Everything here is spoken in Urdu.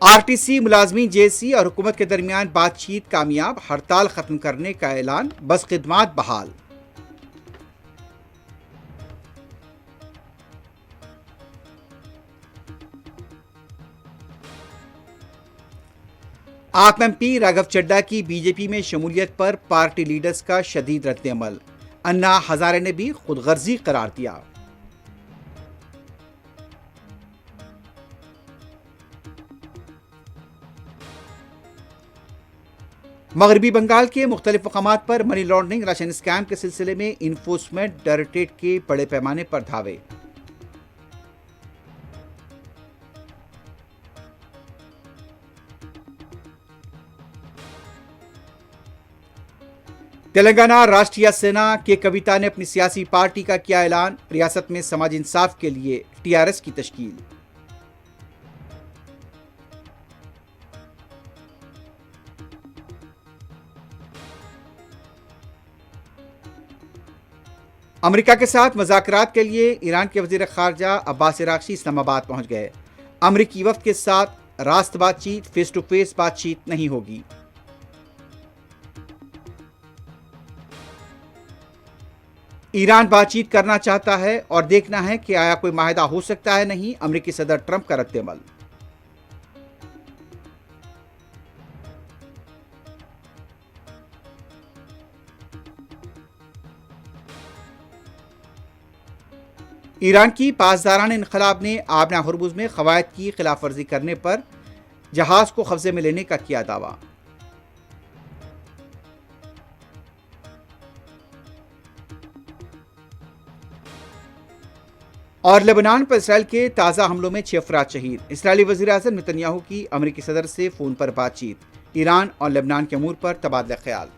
آر ٹی سی ملازمین جے سی اور حکومت کے درمیان بات چیت کامیاب، ہڑتال ختم کرنے کا اعلان، بس خدمات بحال۔ آپ ایم پی راگھو چڈھا کی بی جے پی میں شمولیت پر پارٹی لیڈرز کا شدید رد عمل، انا ہزارے نے بھی خود غرضی قرار دیا۔ مغربی بنگال کے مختلف مقامات پر منی لانڈرنگ راشن اسکیم کے سلسلے میں انفورسمنٹ ڈائریکٹوریٹ کے بڑے پیمانے پر دھاوے۔ تلنگانہ راشٹریہ سینا کے کویتا نے اپنی سیاسی پارٹی کا کیا اعلان، ریاست میں سماجی انصاف کے لیے ٹی آر ایس کی تشکیل۔ امریکہ کے ساتھ مذاکرات کے لیے ایران کے وزیر خارجہ عباس عراقچی اسلام آباد پہنچ گئے۔ امریکی وفد کے ساتھ راست بات چیت، فیس ٹو فیس بات چیت نہیں ہوگی۔ ایران بات چیت کرنا چاہتا ہے اور دیکھنا ہے کہ آیا کوئی معاہدہ ہو سکتا ہے نہیں، امریکی صدر ٹرمپ کا رد عمل۔ ایران کی پاسداران انقلاب نے آبنا ہرمز میں قواعد کی خلاف ورزی کرنے پر جہاز کو قبضے میں لینے کا کیا دعویٰ۔ اور لبنان پر اسرائیل کے تازہ حملوں میں 6 افراد شہید، اسرائیلی وزیر اعظم نتن یاہو کی امریکی صدر سے فون پر بات چیت، ایران اور لبنان کے امور پر تبادلہ خیال۔